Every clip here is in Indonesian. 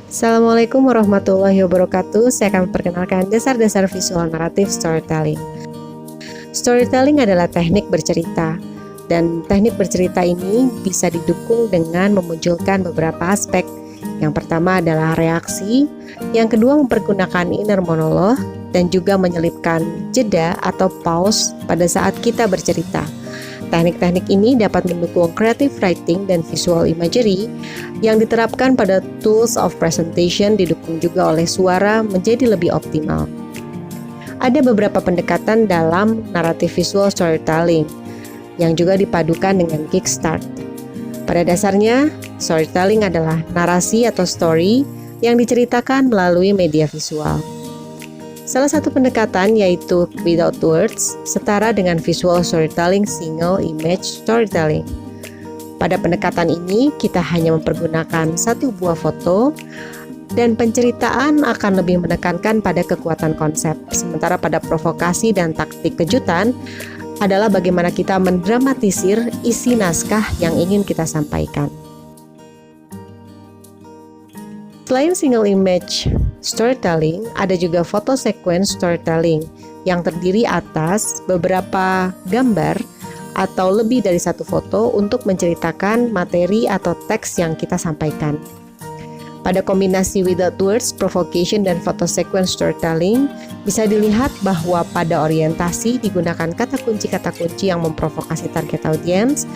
Assalamualaikum warahmatullahi wabarakatuh. Saya akan memperkenalkan dasar-dasar visual naratif storytelling. Storytelling adalah teknik bercerita, dan teknik bercerita ini bisa didukung dengan memunculkan beberapa aspek. Yang pertama adalah reaksi, yang kedua mempergunakan inner monolog, dan juga menyelipkan jeda atau pause pada saat kita bercerita. Teknik-teknik ini dapat mendukung creative writing dan visual imagery yang diterapkan pada tools of presentation, didukung juga oleh suara menjadi lebih optimal. Ada beberapa pendekatan dalam naratif visual storytelling yang juga dipadukan dengan kickstart. Pada dasarnya, storytelling adalah narasi atau story yang diceritakan melalui media visual. Salah satu pendekatan yaitu without words, setara dengan visual storytelling single image storytelling. Pada pendekatan ini, kita hanya mempergunakan satu buah foto dan penceritaan akan lebih menekankan pada kekuatan konsep. Sementara pada provokasi dan taktik kejutan adalah bagaimana kita mendramatisir isi naskah yang ingin kita sampaikan. Selain single image storytelling, ada juga photo sequence storytelling yang terdiri atas beberapa gambar atau lebih dari satu foto untuk menceritakan materi atau teks yang kita sampaikan. Pada kombinasi without words, provocation, dan photo sequence storytelling, bisa dilihat bahwa pada orientasi digunakan kata kunci yang memprovokasi target audience,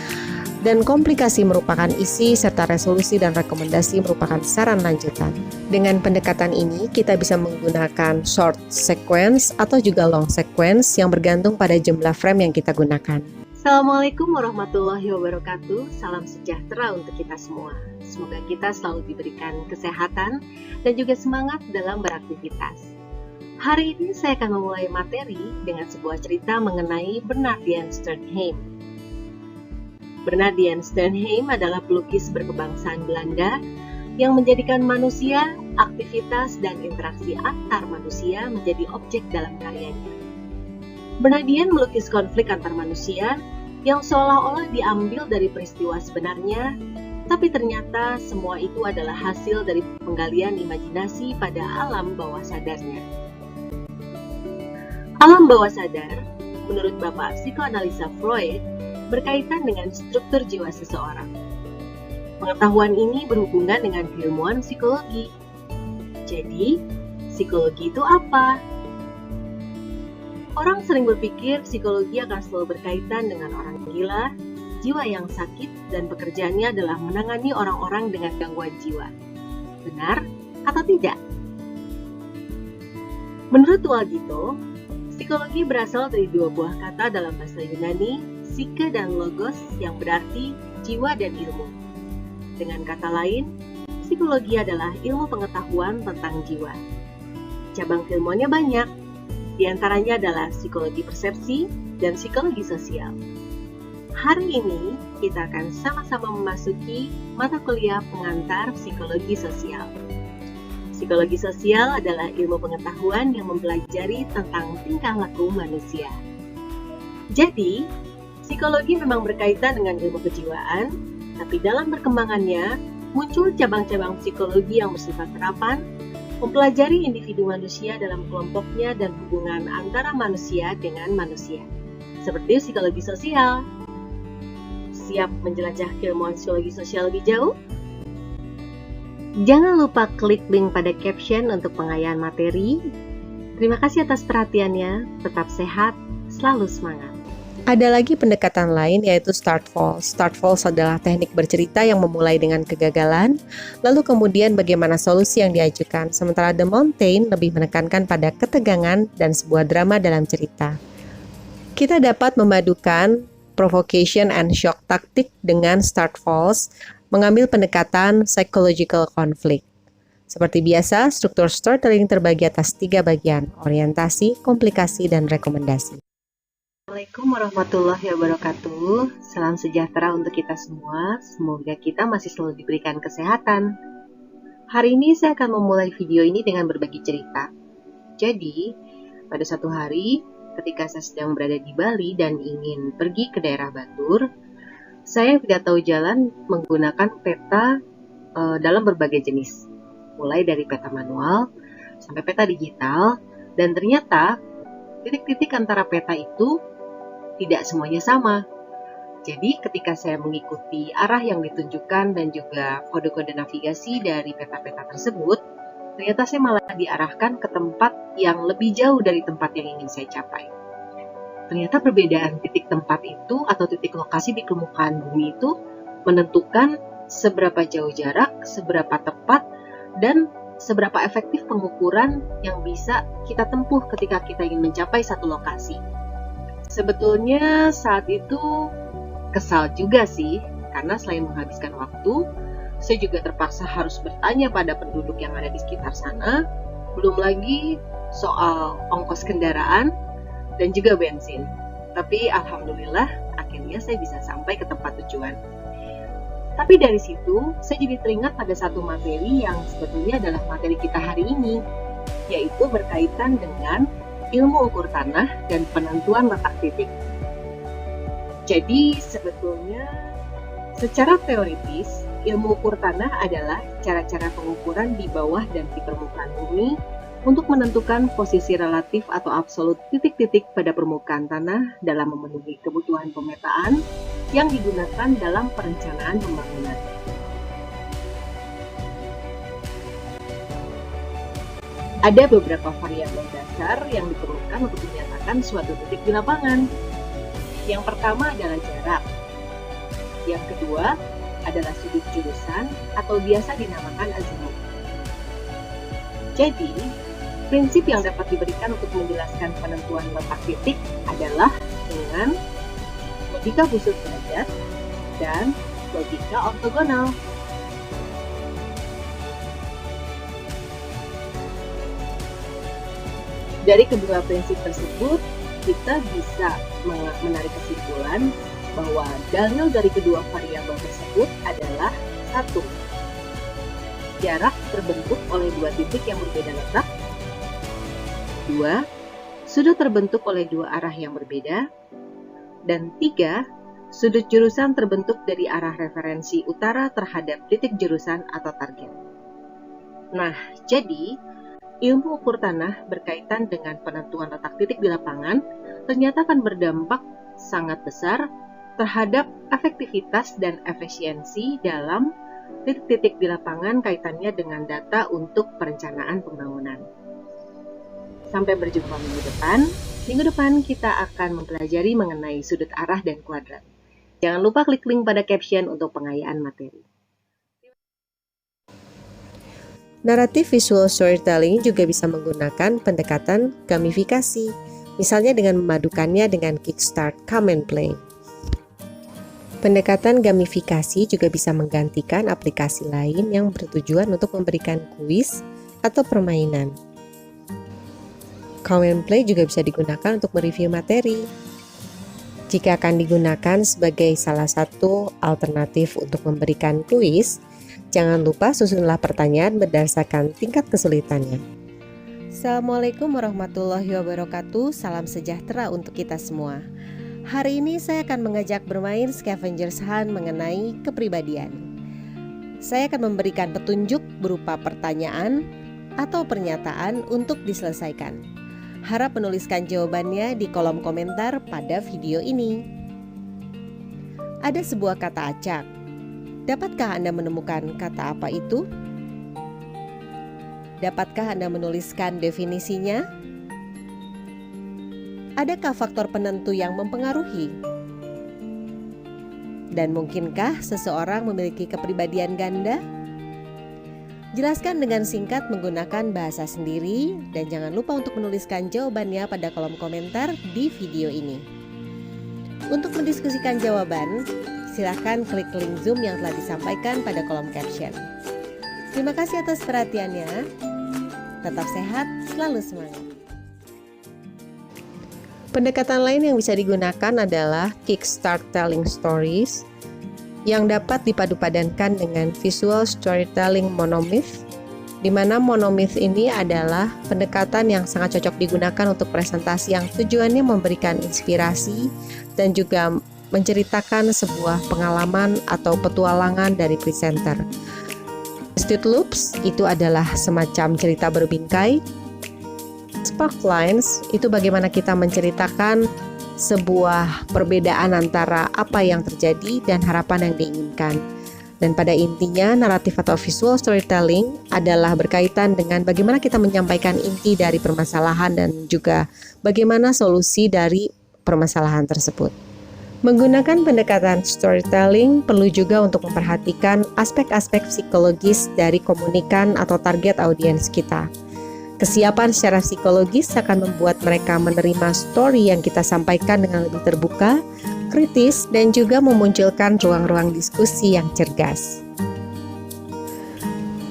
dan komplikasi merupakan isi serta resolusi dan rekomendasi merupakan saran lanjutan. Dengan pendekatan ini, kita bisa menggunakan short sequence atau juga long sequence yang bergantung pada jumlah frame yang kita gunakan. Assalamualaikum warahmatullahi wabarakatuh. Salam sejahtera untuk kita semua. Semoga kita selalu diberikan kesehatan dan juga semangat dalam beraktivitas. Hari ini saya akan memulai materi dengan sebuah cerita mengenai Bernardijn Sternheim. Bernardijn Sternheim adalah pelukis berkebangsaan Belanda yang menjadikan manusia, aktivitas, dan interaksi antar manusia menjadi objek dalam karyanya. Bernardijn melukis konflik antar manusia yang seolah-olah diambil dari peristiwa sebenarnya, tapi ternyata semua itu adalah hasil dari penggalian imajinasi pada alam bawah sadarnya. Alam bawah sadar, menurut Bapak psikoanalisa Freud, berkaitan dengan struktur jiwa seseorang. Pengetahuan ini berhubungan dengan keilmuan psikologi. Jadi, psikologi itu apa? Orang sering berpikir psikologi akan selalu berkaitan dengan orang gila, jiwa yang sakit, dan pekerjaannya adalah menangani orang-orang dengan gangguan jiwa. Benar atau tidak? Menurut Walgito, psikologi berasal dari dua buah kata dalam bahasa Yunani, psike dan logos, yang berarti jiwa dan ilmu. Dengan kata lain, psikologi adalah ilmu pengetahuan tentang jiwa. Cabang keilmuannya banyak, di antaranya adalah psikologi persepsi dan psikologi sosial. Hari ini kita akan sama-sama memasuki mata kuliah pengantar psikologi sosial. Psikologi sosial adalah ilmu pengetahuan yang mempelajari tentang tingkah laku manusia. Jadi, psikologi memang berkaitan dengan ilmu kejiwaan, tapi dalam perkembangannya muncul cabang-cabang psikologi yang bersifat terapan, mempelajari individu manusia dalam kelompoknya dan hubungan antara manusia dengan manusia, seperti psikologi sosial. Siap menjelajah keilmuan psikologi sosial lebih jauh? Jangan lupa klik link pada caption untuk pengayaan materi. Terima kasih atas perhatiannya, tetap sehat, selalu semangat. Ada lagi pendekatan lain yaitu start false. Start false adalah teknik bercerita yang memulai dengan kegagalan, lalu kemudian bagaimana solusi yang diajukan. Sementara The Mountain lebih menekankan pada ketegangan dan sebuah drama dalam cerita. Kita dapat memadukan provocation and shock taktik dengan start false, mengambil pendekatan psychological conflict. Seperti biasa, struktur storytelling terbagi atas 3 bagian: orientasi, komplikasi, dan rekomendasi. Assalamualaikum warahmatullahi wabarakatuh. Salam sejahtera untuk kita semua. Semoga kita masih selalu diberikan kesehatan. Hari ini saya akan memulai video ini dengan berbagi cerita. Jadi, pada satu hari, ketika saya sedang berada di Bali dan ingin pergi ke daerah Batur, saya tidak tahu jalan menggunakan peta dalam berbagai jenis. mulai dari peta manual sampai peta digital, dan ternyata titik-titik antara peta itu tidak semuanya sama. Jadi ketika saya mengikuti arah yang ditunjukkan dan juga kode-kode navigasi dari peta-peta tersebut, ternyata saya malah diarahkan ke tempat yang lebih jauh dari tempat yang ingin saya capai. Ternyata perbedaan titik tempat itu atau titik lokasi di permukaan bumi itu menentukan seberapa jauh jarak, seberapa tepat, dan seberapa efektif pengukuran yang bisa kita tempuh ketika kita ingin mencapai satu lokasi. Sebetulnya saat itu kesal juga sih, karena selain menghabiskan waktu, saya juga terpaksa harus bertanya pada penduduk yang ada di sekitar sana, belum lagi soal ongkos kendaraan dan juga bensin. Tapi alhamdulillah akhirnya saya bisa sampai ke tempat tujuan. Tapi dari situ saya jadi teringat pada satu materi yang sebetulnya adalah materi kita hari ini, yaitu berkaitan dengan ilmu ukur tanah dan penentuan letak titik. Jadi sebetulnya secara teoritis, ilmu ukur tanah adalah cara-cara pengukuran di bawah dan di permukaan bumi untuk menentukan posisi relatif atau absolut titik-titik pada permukaan tanah dalam memenuhi kebutuhan pemetaan yang digunakan dalam perencanaan pembangunan. Ada beberapa variabel dasar yang diperlukan untuk menyatakan suatu titik di lapangan. Yang pertama adalah jarak. Yang kedua adalah sudut jurusan atau biasa dinamakan azimut. Jadi, prinsip yang dapat diberikan untuk menjelaskan penentuan letak titik adalah dengan logika busur derajat dan logika ortogonal. Dari kedua prinsip tersebut, kita bisa menarik kesimpulan bahwa dalil dari kedua variabel tersebut adalah 1. Jarak terbentuk oleh dua titik yang berbeda letak. 2. Sudut terbentuk oleh dua arah yang berbeda. Dan 3. Sudut jurusan terbentuk dari arah referensi utara terhadap titik jurusan atau target. Nah, jadi ilmu ukur tanah berkaitan dengan penentuan letak titik di lapangan ternyata akan berdampak sangat besar terhadap efektivitas dan efisiensi dalam titik-titik di lapangan kaitannya dengan data untuk perencanaan pembangunan. Sampai berjumpa minggu depan. Minggu depan kita akan mempelajari mengenai sudut arah dan kuadrat. Jangan lupa klik link pada caption untuk pengayaan materi. Naratif visual storytelling juga bisa menggunakan pendekatan gamifikasi, misalnya dengan memadukannya dengan Kickstart Come and Play. Pendekatan gamifikasi juga bisa menggantikan aplikasi lain yang bertujuan untuk memberikan kuis atau permainan. Come and Play juga bisa digunakan untuk mereview materi. Jika akan digunakan sebagai salah satu alternatif untuk memberikan kuis, jangan lupa susunlah pertanyaan berdasarkan tingkat kesulitannya. Assalamualaikum warahmatullahi wabarakatuh. Salam sejahtera untuk kita semua. Hari ini saya akan mengajak bermain Scavengers Hunt mengenai kepribadian. Saya akan memberikan petunjuk berupa pertanyaan atau pernyataan untuk diselesaikan. Harap menuliskan jawabannya di kolom komentar pada video ini. Ada sebuah kata acak. Dapatkah Anda menemukan kata apa itu? Dapatkah Anda menuliskan definisinya? Adakah faktor penentu yang mempengaruhi? Dan mungkinkah seseorang memiliki kepribadian ganda? Jelaskan dengan singkat menggunakan bahasa sendiri dan jangan lupa untuk menuliskan jawabannya pada kolom komentar di video ini. Untuk mendiskusikan jawaban, silakan klik link Zoom yang telah disampaikan pada kolom caption. Terima kasih atas perhatiannya. Tetap sehat, selalu semangat. Pendekatan lain yang bisa digunakan adalah Kickstart Telling Stories yang dapat dipadu-padankan dengan Visual Storytelling Monomyth, di mana monomyth ini adalah pendekatan yang sangat cocok digunakan untuk presentasi yang tujuannya memberikan inspirasi dan juga menceritakan sebuah pengalaman atau petualangan dari presenter. Twisted loops itu adalah semacam cerita berbingkai. Spark lines itu bagaimana kita menceritakan sebuah perbedaan antara apa yang terjadi dan harapan yang diinginkan. Dan pada intinya, naratif atau visual storytelling adalah berkaitan dengan bagaimana kita menyampaikan inti dari permasalahan dan juga bagaimana solusi dari permasalahan tersebut. Menggunakan pendekatan storytelling perlu juga untuk memperhatikan aspek-aspek psikologis dari komunikan atau target audiens kita. Kesiapan secara psikologis akan membuat mereka menerima story yang kita sampaikan dengan lebih terbuka, kritis, dan juga memunculkan ruang-ruang diskusi yang cerdas.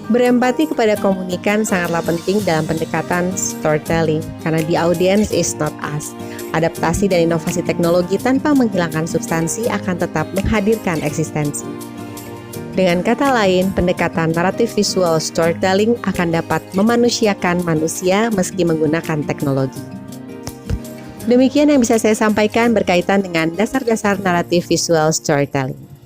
Berempati kepada komunikan sangatlah penting dalam pendekatan storytelling, karena the audience is not us. Adaptasi dan inovasi teknologi tanpa menghilangkan substansi akan tetap menghadirkan eksistensi. Dengan kata lain, pendekatan naratif visual storytelling akan dapat memanusiakan manusia meski menggunakan teknologi. Demikian yang bisa saya sampaikan berkaitan dengan dasar-dasar naratif visual storytelling.